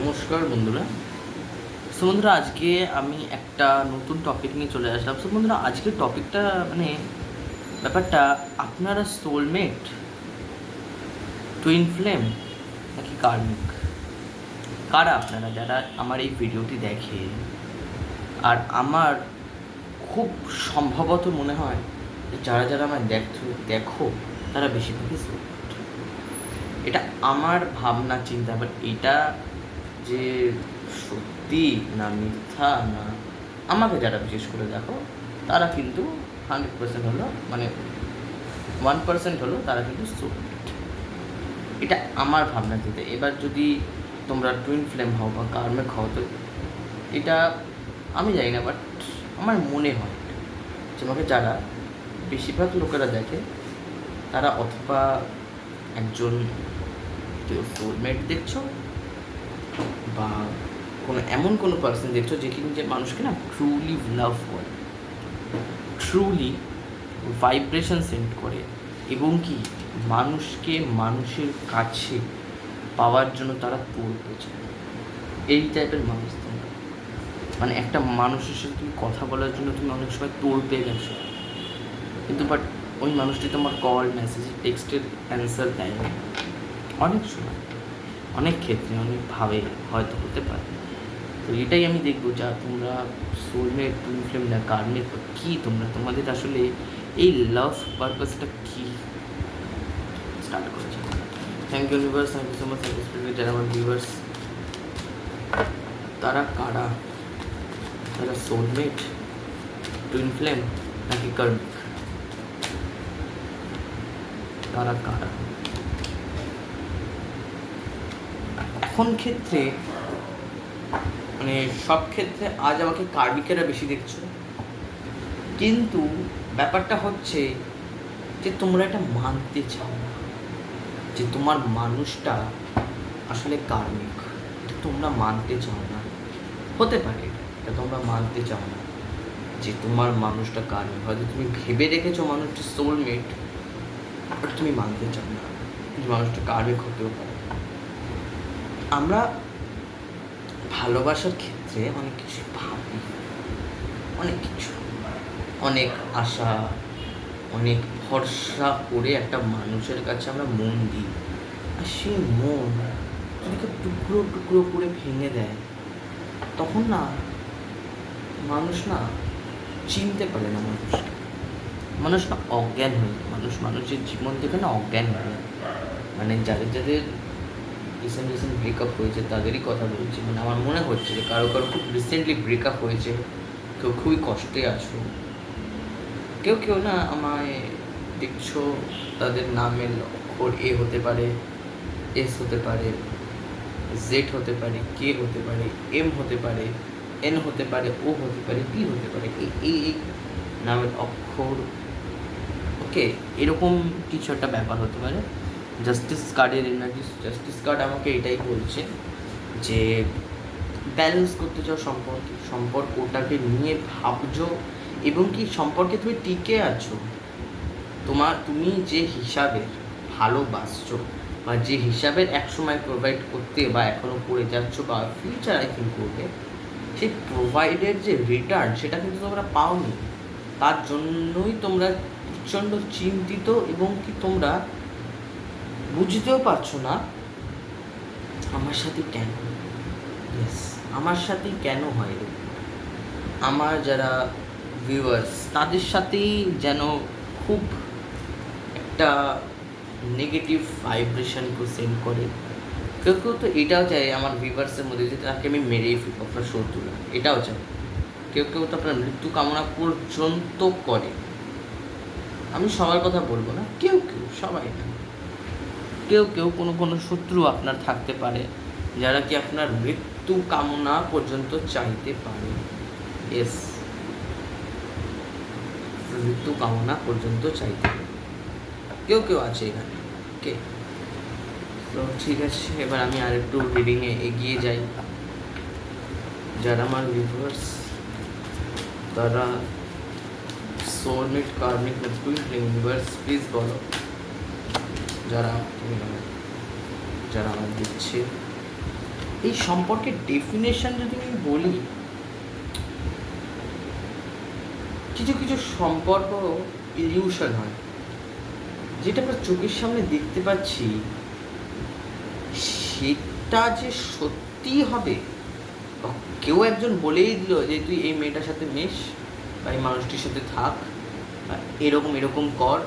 নমস্কার বন্ধুরা। বন্ধুরা, আজকে আমি একটা নতুন টপিক নিয়ে চলে আসলাম। বন্ধুরা, আজকের টপিকটা ব্যাপারটা আপনারা সোলমেট, টুইন ফ্লেম নাকি কার্মিক? কারা আপনারা যারা আমার এই ভিডিওটি দেখে? আর আমার খুব সম্ভবত মনে হয় যে যারা যারা আমার দেখো তারা বেশিরভাগই সোলমেট। এটা আমার ভাবনা চিন্তা, বাট এটা যে সত্যি না মিথ্যা না, আমাকে যারা বিশেষ করে দেখো তারা কিন্তু 100% হলো, 1% হলো তারা কিন্তু সোলমেট। এটা আমার ভাবনা চিন্তা। এবার যদি তোমরা টুইন ফ্লেম হও বা কার্মিক হও, তো এটা আমি জানি না, বাট আমার মনে হয় যে আমাকে যারা বেশিরভাগ লোকেরা দেখে তারা অথবা একজন কেউ সোলমেট দেখছো, বা এমন কোনো পার্সন দেখছো যে মানুষকে না ট্রুলি লাভ করে, ট্রুলি ভাইব্রেশন সেন্ড করে, এবং কি মানুষকে মানুষের কাছে পাওয়ার জন্য তারা পড়তে চায়। এই টাইপের মানুষ তোমরা, একটা মানুষের সাথে তুমি কথা বলার জন্য তুমি অনেক সময় তোড় পেয়ে গেছো, কিন্তু বাট ওই মানুষটি তোমার কল, মেসেজ, টেক্সটের অ্যান্সার দেয় না। অনেক সময়, অনেক ক্ষেত্রে, অনেকভাবে হয়তো হতে পারে। তো এটাই আমি দেখবো যা তোমরা সোলমেট, টুইন ফ্লেম না কার্মিক কী, তোমাদের আসলে এই লাভ পারপাসটা কী স্টার্ট করেছে। Thank you universe, thank you so much, thank you spirit. যারা আমার ভিউয়ার্স, তারা কারা? তারা সোলমেট, টুইন ফ্লেম নাকি কার্মিক? তারা কারা? এখন ক্ষেত্রে সব ক্ষেত্রে আজ আমাকে কার্মিকেরা বেশি দেখছো, কিন্তু ব্যাপারটা হচ্ছে যে তোমরা এটা মানতে চাও না যে তোমার মানুষটা আসলে কার্মিক। এটা তোমরা মানতে চাও না। হতে পারে এটা তোমরা মানতে চাও না যে তোমার মানুষটা কার্মিক। হয়তো তুমি ভেবে রেখেছো মানুষটা সোলমেট, বাট তুমি মানতে চাও না যে মানুষটা কার্মিক হতেও পারে। আমরা ভালোবাসার ক্ষেত্রে অনেক কিছু ভাবি, অনেক কিছু, অনেক আশা, অনেক ভরসা করে একটা মানুষের কাছে আমরা মন দিই। আর সেই মন যদি টুকরো টুকরো করে ভেঙে দেয়, তখন না মানুষ না চিনতে পারে না মানুষকে। মানুষ না অজ্ঞান হয়ে যায়। মানুষের জীবন থেকে না অজ্ঞান হয়ে যায়। যাদের রিসেন্ট ব্রেকআপ হয়েছে তাদেরই কথা বলছি। আমার মনে হচ্ছে যে কারো খুব রিসেন্টলি ব্রেকআপ হয়েছে, কেউ খুবই কষ্টে আছো, কেউ না আমায় দেখছো, তাদের নামের অক্ষর এ হতে পারে, এস হতে পারে, জেড হতে পারে, কে হতে পারে, এম হতে পারে, এন হতে পারে, ও হতে পারে, পি হতে পারে, এই নামের অক্ষর, ওকে, এরকম কিছু একটা ব্যাপার হতে পারে। জাস্টিস কার্ডের এনার্জি, জাস্টিস কার্ড আমাকে এটাই বলছে যে ব্যালেন্স করতে চাও সম্পর্কটাকে নিয়ে ভাবছো, এবং কি সম্পর্কে তুমি টিকে আছো। তুমি যে হিসাবে ভালোবাসছো, বা যে হিসাবের একসময় প্রোভাইড করতে বা এখনও করে যাচ্ছ, বা ফিউচার আই থিঙ্ক করবে, সেই প্রোভাইডের যে রিটার্ন সেটা কিন্তু তোমরা পাওনি। তার জন্যই তোমরা প্রচণ্ড চিন্তিত, এবং কি তোমরা বুঝতেও পারছো না আমার সাথে কেন, আমার সাথেই কেন হয়। আমার যারা ভিউয়ার্স তাদের সাথেই যেন খুব একটা নেগেটিভ ভাইব্রেশন সেন্ড করে। কেউ তো এটাও চায় আমার ভিউয়ার্সের মধ্যে যে তাকে আমি মেরেই ফেলবো, আপনার শত্রুরা, এটাও চায়। কেউ তো আপনার মৃত্যু কামনা পর্যন্ত করে। আমি সবার কথা বলবো না, কেউ সবাই না, কেউ কোনো শত্রু আপনার থাকতে পারে যারা কি আপনার মৃত্যু কামনা পর্যন্ত চাইতে পারে। এস, মৃত্যু কামনা পর্যন্ত চাইতে পারে, কেউ আছে এখানে। ওকে, তো ঠিক আছে, এবার আমি আরেকটু রিডিংয়ে এগিয়ে যাই। যারা আমার ভিউয়ার্স, তারা soulmate, karmic, twin flame, universe please বলো। যারা আমার দিচ্ছে এই সম্পর্কের ডেফিনেশন যদি আমি বলি, কিছু কিছু সম্পর্ক ইলিউশন হয়, যেটা আমরা চোখের সামনে দেখতে পাচ্ছি সেটা যে সত্যি হবে, কেউ একজন বলেই দিল যে তুই এই মেয়েটার সাথে মেশ বা এই মানুষটির সাথে থাক বা এরকম এরকম কর,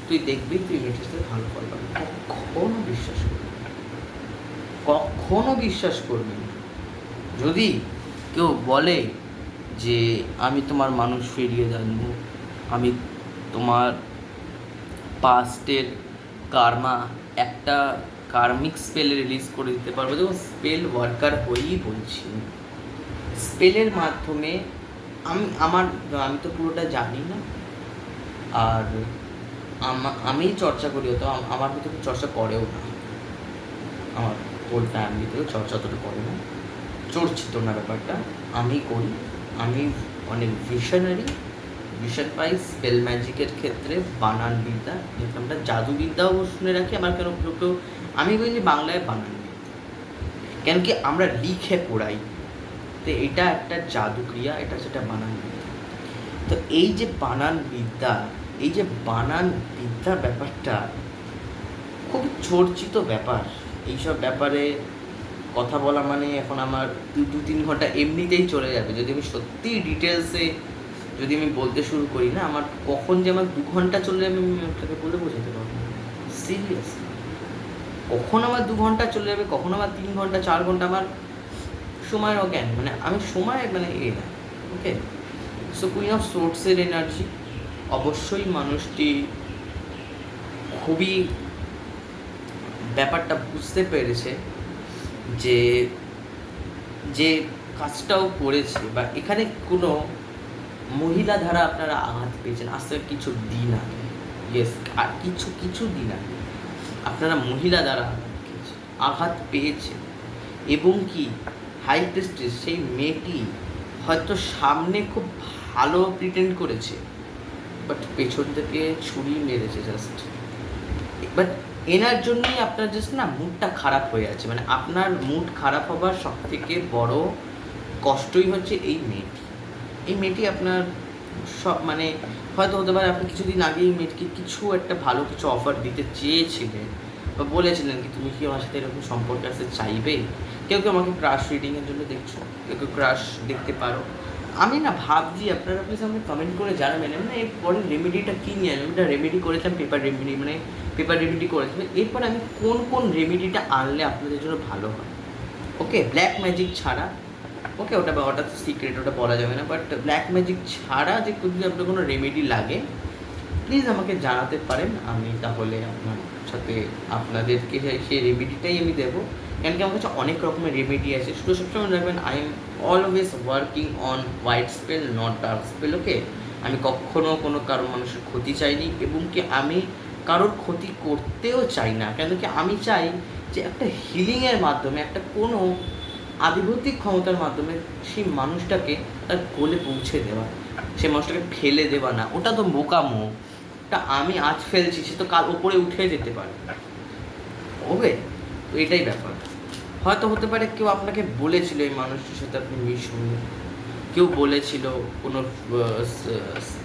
তুই দেখবি তুই মেয়েটার সাথে ভালো ফল পাবি, কখনো বিশ্বাস করবি না, কখনো বিশ্বাস করবি না। যদি কেউ বলে যে আমি তোমার মানুষ ফিরিয়ে জানবো, আমি তোমার পাস্টের কার্মা একটা কার্মিক স্পেল রিলিজ করে দিতে পারবো, যেমন স্পেল ওয়ার্কার হয়েই বলছি, স্পেলের মাধ্যমে আমি তো পুরোটা জানি না, আর আমি চর্চা করি, তো আমার ভিতরে চর্চা করেও না, আমার হোল ফ্যামিলিতেও চর্চা অতটা করে না, চর্চিত না ব্যাপারটা, আমি করি। আমি অনেক ভিশন পাই স্পেল ম্যাজিকের ক্ষেত্রে, বানান বিদ্যা, যেহেতু আমরা জাদুবিদ্যাও শুনে রাখি, আমার কেন কেউ আমি বলি বাংলায় বানান বিদ্যা, কেন কি আমরা লিখে পড়াই, তো এটা একটা জাদুক্রিয়া, এটা সেটা বানান বিদ্যা। তো এই যে বানান বিদ্যা, এই যে বানান বিদ্যা ব্যাপারটা খুব চর্চিত ব্যাপার। এইসব ব্যাপারে কথা বলা মানে এখন আমার 2-3 ঘন্টা এমনিতেই চলে যাবে, যদি আমি সত্যি ডিটেলসে যদি আমি বলতে শুরু করি না, আমার কখন যে আমার 2 ঘন্টা চলে যাবে আমি আপনাকে বলে বোঝাতে পারবো না, সিরিয়াস। কখন আমার 2 ঘন্টা চলে যাবে, কখন আমার 3 ঘন্টা 4 ঘন্টা, আমার সময়ের অজ্ঞান, মানে আমি সময় মানে না। ওকে, সো কুইন অফ সোর্সের এনার্জি, অবশ্যই মানুষটি খুবই ব্যাপারটা বুঝতে পেরেছে যে যে কাজটাও করেছে, বা এখানে কোনো মহিলা দ্বারা আপনারা আঘাত পেয়েছেন আজ থেকে কিছু দিন আগে, ইয়েস, আর কিছু দিন আগে আপনারা মহিলা দ্বারা আঘাত পেয়েছেন, এবং কি হাই প্রিস্টেস সেই মেয়েটি হয়তো সামনে খুব ভালো প্রিটেন্ড করেছে, বাট পেছন থেকে ছুরি মেরেছে জাস্ট, বাট এনার জন্যই আপনার জাস্ট না মুডটা খারাপ হয়ে আছে, মানে আপনার মুড খারাপ হবার সব থেকে বড় কষ্টই হচ্ছে এই মেয়েটি আপনার সব মানে হয়তো হতে পারে আপনি কিছুদিন আগে এই মেয়েটিকে কিছু একটা ভালো কিছু অফার দিতে চেয়েছিলেন বা বলেছিলেন কি তুমি কি আমার সাথে এরকম সম্পর্কে আসতে চাইবে, কেউ কেউ আমাকে ক্রাশ রিডিংয়ের জন্য দেখছো, কেউ কেউ ক্রাশ দেখতে পারো, আমি না ভাবছি আপনারা প্লিজ আমাকে কমেন্ট করে জানাবেন না এরপরে রেমেডিটা কী নিয়ে আমি ওটা রেমেডি করেছিলাম, পেপার রেমেডি করেছিলাম, এরপর আমি কোন রেমেডিটা আনলে আপনাদের জন্য ভালো হয়। ওকে, ব্ল্যাক ম্যাজিক ছাড়া, ওকে ওটা তো সিক্রেট, ওটা বলা যাবে না, বাট ব্ল্যাক ম্যাজিক ছাড়া যে যদি আপনার কোনো রেমেডি লাগে প্লিজ আমাকে জানাতে পারেন, আমি তাহলে আপনার সাথে আপনাদেরকে সেই রেমেডিটাই আমি দেবো, কেন কি আমার কাছে অনেক রকমের রেমেডি আছে, শুধু সবসময় রাখবেন I am always working on white spell not dark spell. Okay, আমি কখনও কোনো কারো মানুষের ক্ষতি চাইনি, এবং কি আমি কারোর ক্ষতি করতেও চাই না, কেন কি আমি চাই যে একটা হিলিংয়ের মাধ্যমে, একটা কোনো আধিভৌতিক ক্ষমতার মাধ্যমে সেই মানুষটাকে তার গোলে পৌঁছে দেওয়া, সেই মানুষটাকে ফেলে দেওয়া না, ওটা তো বোকামো, ওটা আমি আজ ফেলছি সে তো কাল ওপরে উঠে যেতে পারে। ওকে, তো এটাই ব্যাপার। হয়তো হতে পারে কেউ আপনাকে বলেছিল এই মানুষটির সাথে আপনি মিশুন, কেউ বলেছিল কোনো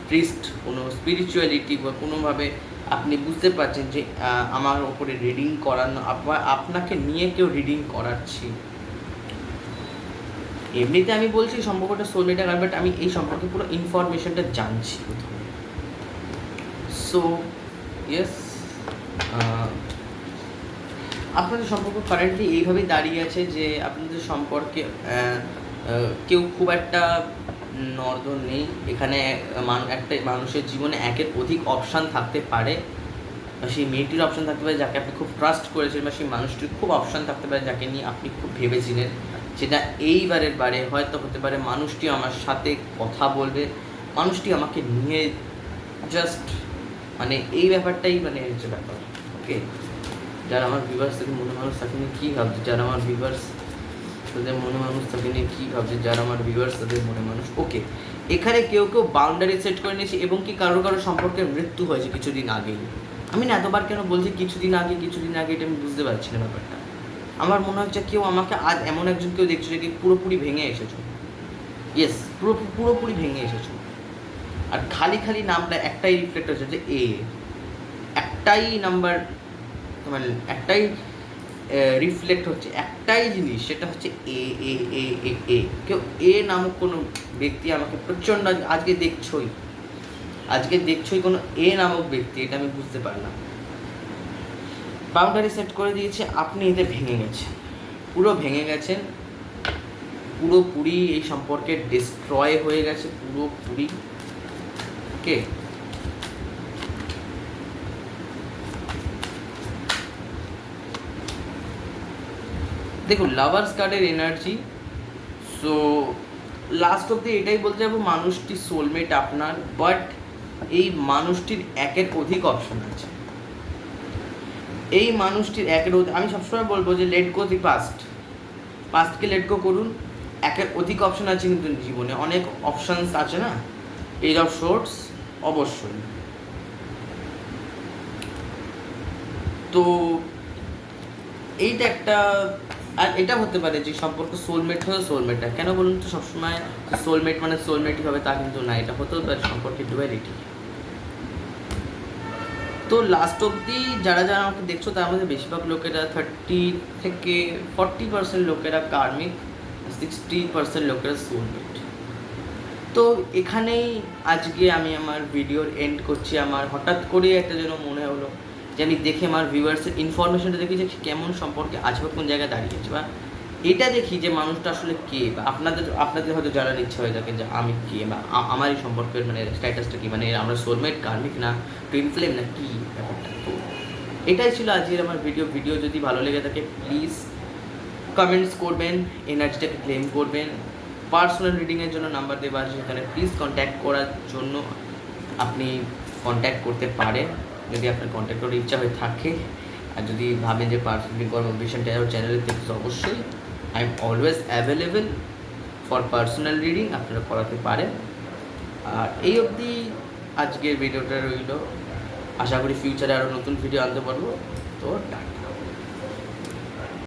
প্রিস্ট, কোনো স্পিরিচুয়ালিটি বা কোনোভাবে আপনি বুঝতে পারছেন যে আমার ওপরে রিডিং করানো, আপনাকে নিয়ে কেউ রিডিং করাচ্ছি। এমনিতে আমি বলছি সম্পর্কটা সোলমেটের, বাট আমি এই সম্পর্কে পুরো ইনফরমেশনটা জানছি প্রথমে। সো ইয়েস, আপনাদের সম্পর্ক কারেন্টলি এইভাবেই দাঁড়িয়ে আছে যে আপনাদের সম্পর্কে কেউ খুব একটা নর্দন নেই, এখানে একটা মানুষের জীবনে একের অধিক অপশান থাকতে পারে, বা সেই মেয়েটির অপশান থাকতে পারে যাকে আপনি খুব ট্রাস্ট করেছেন, বা সেই মানুষটির খুব অপশান থাকতে পারে যাকে নিয়ে আপনি খুব ভেবেছিলেন, সেটা এইবারের বারে হয়তো হতে পারে মানুষটি আমার সাথে কথা বলবে, মানুষটি আমাকে নিয়ে জাস্ট মানে এই ব্যাপারটাই মানে হচ্ছে ব্যাপার। ওকে, যারা আমার ভিউয়ার্স তাদের মনে মানুষ তাকে নিয়ে কী ভাবছে, যারা আমার ভিউয়ার্স তাদের মনে মানুষ তাকে নিয়ে কী ভাবছে, যারা আমার ভিউয়ার্স তাদের মনে মানুষ। ওকে, এখানে কেউ বাউন্ডারি সেট করে নিয়েছে, এবং কি কারো সম্পর্কের মৃত্যু হয়েছে কিছুদিন আগেই। আমি না এতবার কেন বলছি কিছুদিন আগে এটা আমি বুঝতে পারছি না ব্যাপারটা। আমার মনে হচ্ছে কেউ আমাকে আজ এমন একজন কেউ দেখছো যে কি পুরোপুরি ভেঙে এসেছো, ইয়েস পুরোপুরি ভেঙে এসেছো। আর খালি খালি নামটা একটাই রিফ্লেক্ট হচ্ছে যে এ, একটাই নাম্বার, মানে একটাই রিফ্লেক্ট হচ্ছে একটাই জিনিস, সেটা হচ্ছে এ এ এ এ এ। কেউ এ নামক কোনো ব্যক্তি আমাকে প্রচণ্ড আজকে দেখছোই কোনো এ নামক ব্যক্তি, এটা আমি বুঝতে পারলাম। বাউন্ডারি সেট করে দিয়েছে, আপনি এতে ভেঙে গেছেন, পুরো ভেঙে গেছেন, পুরোপুরি এই সম্পর্কে ডিস্ট্রয় হয়ে গেছে পুরোপুরি। ওকে, দেখুন লাভার্স কার্ডের এনার্জি। সো লাস্ট অব্দি এটাই বলতে যাবো, মানুষটি সোলমেট আপনার, বাট এই মানুষটির একের অধিক অপশন আছে। এই মানুষটির আমি সবসময় বলবো যে লেট গো দি পাস্টকে লেট গো করুন। একের অধিক অপশন আছে, কিন্তু জীবনে অনেক অপশানস আছে না, এই অফ শোর্টস অবশ্যই। তো এইটা একটা, আর এটা হতে পারে যে সম্পর্ক সোলমেট হয়ে সোলমেটটা কেন বলুন তো, সবসময় সোলমেট মানে সোলমেটই হবে তা কিন্তু না, এটা হতেও পারে সম্পর্কের ডুয়ালিটি। তো লাস্ট অবধি যারা আমাকে দেখছো তার মধ্যে বেশিরভাগ লোকেরা 30 থেকে 40% লোকেরা কার্মিক, 60% লোকেরা সোলমেট। তো এখানেই আজকে আমি আমার ভিডিওর এন্ড করছি। আমার হঠাৎ করে একটা যেন মনে হলো যে আমি দেখে আমার ভিউয়ার্সের ইনফরমেশনটা দেখি যে কেমন সম্পর্কে আছে বা কোন জায়গায় দাঁড়িয়েছে, বা এটা দেখি যে মানুষটা আসলে কে, বা আপনাদের হয়তো জানার ইচ্ছা হয়ে থাকে যে আমি কে, বা আমার এই সম্পর্কের মানে স্ট্যাটাসটা কী, মানে আমরা সোলমেট, কার্মিক না টুইন ফ্লেম না কী ব্যাপারটা। তো এটাই ছিল আজকের আমার ভিডিও যদি ভালো লেগে থাকে প্লিজ কমেন্টস করবেন, এনার্জিটাকে ক্লেম করবেন। পার্সোনাল রিডিংয়ের জন্য নাম্বার দেওয়া আছে সেখানে প্লিজ কন্ট্যাক্ট করার জন্য আপনি কন্ট্যাক্ট করতে পারেন যদি আপনার কন্ট্যাক্ট করার ইচ্ছা হয়ে থাকে। আর যদি ভাবেন যে পার্সোনাল রিডিং করার ভিশন টাইম চ্যানেলে দেখতে, অবশ্যই I am always available for personal reading, আপনারা করাতে পারেন। আর এই অবধি আজকের ভিডিওটা রইল, আশা করি ফিউচারে আরও নতুন ভিডিও আনতে পারবো। তো টাটা।